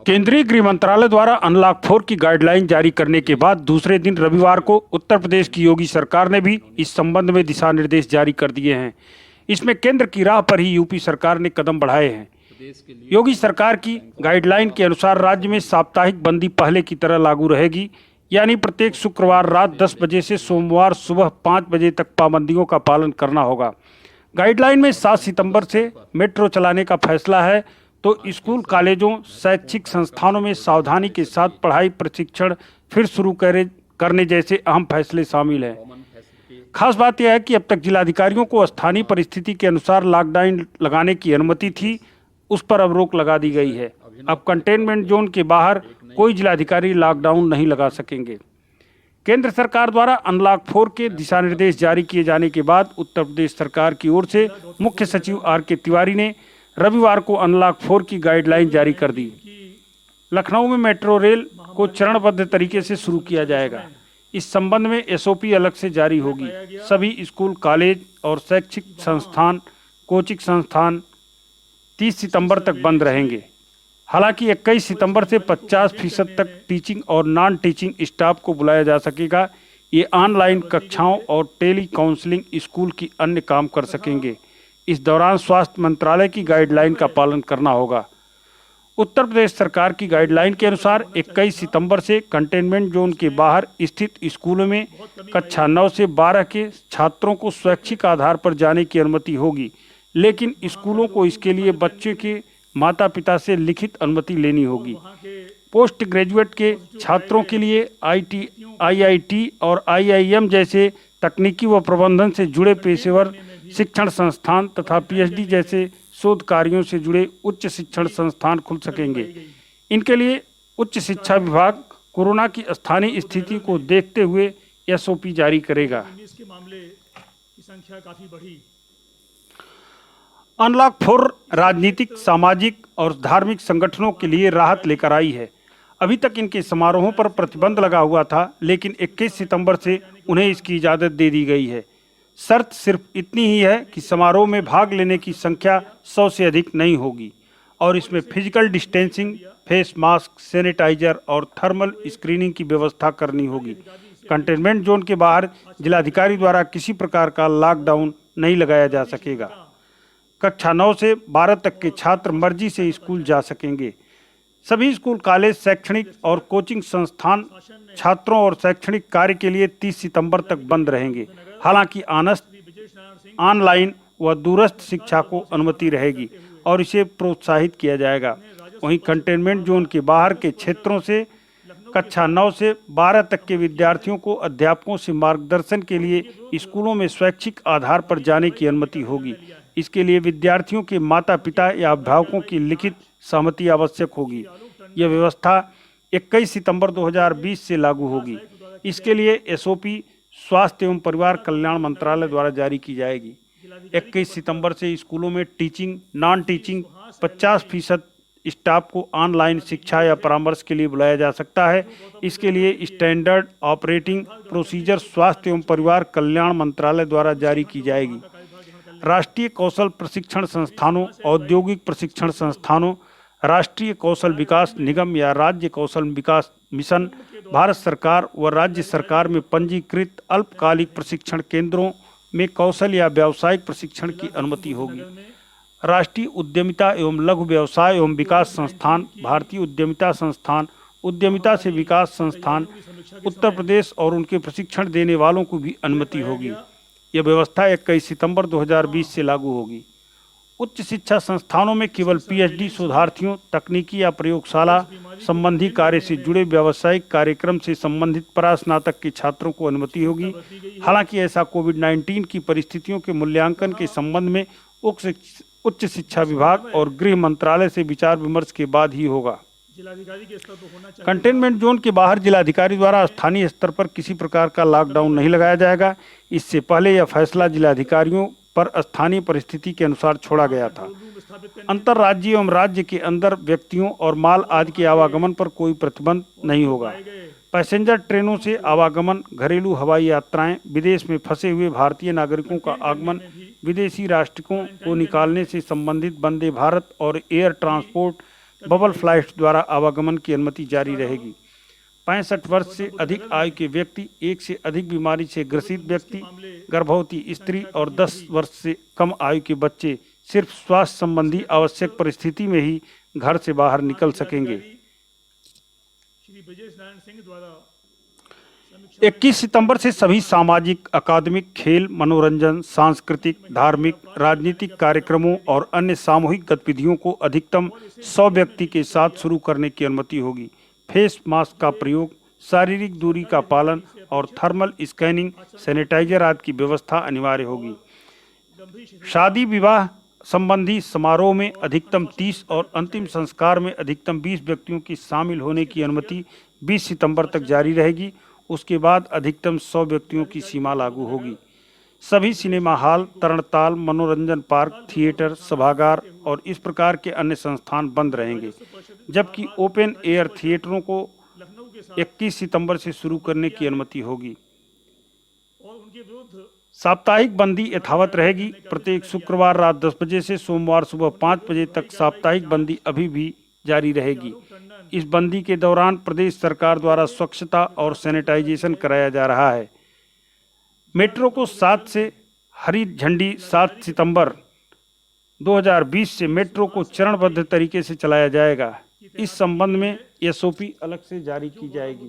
केंद्रीय गृह मंत्रालय द्वारा अनलॉक 4 की गाइडलाइन जारी करने के बाद दूसरे दिन रविवार को उत्तर प्रदेश की योगी सरकार ने भी इस संबंध में दिशा निर्देश जारी कर दिए हैं। इसमें केंद्र की राह पर ही यूपी सरकार ने कदम बढ़ाए हैं। योगी सरकार की गाइडलाइन के अनुसार राज्य में साप्ताहिक बंदी पहले की तरह लागू रहेगी, यानी प्रत्येक शुक्रवार रात 10 बजे से सोमवार सुबह 5 बजे तक पाबंदियों का पालन करना होगा। गाइडलाइन में 7 सितंबर से मेट्रो चलाने का फैसला है, तो स्कूल, कॉलेजों, शैक्षिक संस्थानों में सावधानी के साथ पढ़ाई प्रशिक्षण फिर शुरू करने जैसे अहम फैसले शामिल हैं। खास बात यह है कि अब तक जिलाधिकारियों को स्थानीय परिस्थिति के अनुसार लॉकडाउन लगाने की अनुमति थी, उस पर अब रोक लगा दी गई है। अब कंटेनमेंट जोन के बाहर कोई जिलाधिकारी लॉकडाउन नहीं लगा सकेंगे। केंद्र सरकार द्वारा अनलॉक 4 के दिशा निर्देश जारी किए जाने के बाद उत्तर प्रदेश सरकार की ओर से मुख्य सचिव आर.के. तिवारी ने रविवार को अनलॉक 4 की गाइडलाइन जारी कर दी। लखनऊ में मेट्रो रेल को चरणबद्ध तरीके से शुरू किया जाएगा। इस संबंध में एसओपी अलग से जारी होगी। सभी स्कूल, कॉलेज और शैक्षिक संस्थान, कोचिंग संस्थान 30 सितंबर तक बंद रहेंगे। हालांकि 21 सितंबर से 50% तक टीचिंग और नॉन टीचिंग स्टाफ को बुलाया जा सकेगा। ये ऑनलाइन कक्षाओं और टेली काउंसलिंग स्कूल की अन्य काम कर सकेंगे। इस दौरान स्वास्थ्य मंत्रालय की गाइडलाइन का पालन करना होगा। उत्तर प्रदेश सरकार की गाइडलाइन के अनुसार 21 सितंबर से कंटेनमेंट जोन के बाहर स्थित स्कूलों में कक्षा 9 से 12 के छात्रों को स्वैच्छिक आधार पर जाने की अनुमति होगी, लेकिन स्कूलों को इसके लिए बच्चे के माता पिता से लिखित अनुमति लेनी होगी। पोस्ट ग्रेजुएट के छात्रों के लिए आईआईटी और आईआईएम जैसे तकनीकी व प्रबंधन से जुड़े पेशेवर शिक्षण संस्थान तथा पीएचडी जैसे शोध कार्यों से जुड़े उच्च शिक्षण संस्थान खुल सकेंगे। इनके लिए उच्च शिक्षा विभाग कोरोना की स्थानीय स्थिति को देखते हुए एसओपी जारी करेगा। अनलॉक 4 राजनीतिक, सामाजिक और धार्मिक संगठनों के लिए राहत लेकर आई है। अभी तक इनके समारोहों पर प्रतिबंध लगा हुआ था, लेकिन 21 सितंबर से उन्हें इसकी इजाज़त दे दी गई है। शर्त सिर्फ इतनी ही है कि समारोह में भाग लेने की संख्या 100 से अधिक नहीं होगी और इसमें physical distancing, face mask, sanitizer और थर्मल स्क्रीनिंग की व्यवस्था करनी होगी। कंटेनमेंट जोन के बाहर जिलाधिकारी द्वारा किसी प्रकार का लॉकडाउन नहीं लगाया जा सकेगा। कक्षा 9 से 12 तक के छात्र मर्जी से स्कूल जा सकेंगे। सभी स्कूल, कॉलेज, शैक्षणिक और कोचिंग संस्थान छात्रों और शैक्षणिक कार्य के लिए 30 सितंबर तक बंद रहेंगे। हालांकि ऑनलाइन व दूरस्थ शिक्षा को अनुमति रहेगी और इसे प्रोत्साहित किया जाएगा। वहीं कंटेनमेंट जोन के बाहर के क्षेत्रों से कक्षा 9 से 12 तक के विद्यार्थियों को अध्यापकों से मार्गदर्शन के लिए स्कूलों में स्वैच्छिक आधार पर जाने की अनुमति होगी। इसके लिए विद्यार्थियों के माता पिता या अभिभावकों की लिखित सहमति आवश्यक होगी। यह व्यवस्था 21 सितंबर 2020 से लागू होगी। इसके लिए एसओपी स्वास्थ्य एवं परिवार कल्याण मंत्रालय द्वारा जारी की जाएगी। 21 सितंबर से स्कूलों में टीचिंग, नॉन टीचिंग 50% स्टाफ को ऑनलाइन शिक्षा या परामर्श के लिए बुलाया जा सकता है। इसके लिए स्टैंडर्ड ऑपरेटिंग प्रोसीजर स्वास्थ्य एवं परिवार कल्याण मंत्रालय द्वारा जारी की जाएगी। राष्ट्रीय कौशल प्रशिक्षण संस्थानों, औद्योगिक प्रशिक्षण संस्थानों, राष्ट्रीय कौशल विकास निगम या राज्य कौशल विकास मिशन, भारत सरकार व राज्य सरकार में पंजीकृत अल्पकालिक प्रशिक्षण केंद्रों में कौशल या व्यावसायिक प्रशिक्षण की अनुमति होगी। राष्ट्रीय उद्यमिता एवं लघु व्यवसाय एवं विकास संस्थान, भारतीय उद्यमिता संस्थान, उद्यमिता से विकास संस्थान उत्तर प्रदेश और उनके प्रशिक्षण देने वालों को भी अनुमति होगी। यह व्यवस्था 21 सितंबर 2020 से लागू होगी। उच्च शिक्षा संस्थानों में केवल पीएचडी शोधार्थियों, तकनीकी या प्रयोगशाला संबंधी कार्य से जुड़े व्यावसायिक कार्यक्रम से संबंधित परास्नातक के छात्रों को अनुमति होगी। हालांकि ऐसा कोविड-19 की परिस्थितियों के मूल्यांकन के संबंध में उच्च शिक्षा विभाग और गृह मंत्रालय से विचार विमर्श के बाद ही होगा। कंटेनमेंट जोन के बाहर जिलाधिकारी द्वारा स्थानीय स्तर पर किसी प्रकार का लॉकडाउन नहीं लगाया जाएगा। इससे पहले यह फैसला जिलाधिकारियों पर स्थानीय परिस्थिति के अनुसार छोड़ा गया था। अंतर्राज्यीय एवं राज्य के अंदर व्यक्तियों और माल आदि के आवागमन पर कोई प्रतिबंध नहीं होगा। पैसेंजर ट्रेनों से आवागमन, घरेलू हवाई यात्राएं, विदेश में फंसे हुए भारतीय नागरिकों का आगमन, विदेशी राष्ट्रिकों को निकालने से संबंधित वंदे भारत और एयर ट्रांसपोर्ट बबल फ्लाइट द्वारा आवागमन की अनुमति जारी रहेगी। 65 वर्ष से अधिक आयु के व्यक्ति, एक से अधिक बीमारी से ग्रसित व्यक्ति, गर्भवती स्त्री और 10 वर्ष से कम आयु के बच्चे सिर्फ स्वास्थ्य संबंधी आवश्यक परिस्थिति में ही घर से बाहर निकल सकेंगे। 21 सितंबर से सभी सामाजिक, अकादमिक, खेल, मनोरंजन, सांस्कृतिक, धार्मिक, राजनीतिक कार्यक्रमों और अन्य सामूहिक गतिविधियों को अधिकतम 100 व्यक्ति के साथ शुरू करने की अनुमति होगी। फेस मास्क का प्रयोग, शारीरिक दूरी का पालन और थर्मल स्कैनिंग, सैनिटाइजर आदि की व्यवस्था अनिवार्य होगी। शादी विवाह संबंधी समारोह में अधिकतम 30 और अंतिम संस्कार में अधिकतम 20 व्यक्तियों की शामिल होने की अनुमति 20 सितंबर तक जारी रहेगी। उसके बाद अधिकतम 100 व्यक्तियों की सीमा लागू होगी। सभी सिनेमा हॉल, तरणताल, मनोरंजन पार्क, थिएटर, सभागार और इस प्रकार के अन्य संस्थान बंद रहेंगे, जबकि ओपन एयर थिएटरों को 21 सितंबर से शुरू करने की अनुमति होगी। साप्ताहिक बंदी यथावत रहेगी। प्रत्येक शुक्रवार रात 10 बजे से सोमवार सुबह 5 बजे तक साप्ताहिक बंदी अभी भी जारी रहेगी। इस बंदी के दौरान प्रदेश सरकार द्वारा स्वच्छता और सैनिटाइजेशन कराया जा रहा है। मेट्रो को 7 से हरी झंडी 7 सितंबर 2020 से मेट्रो को चरणबद्ध तरीके से चलाया जाएगा। इस संबंध में एसओपी अलग से जारी की जाएगी।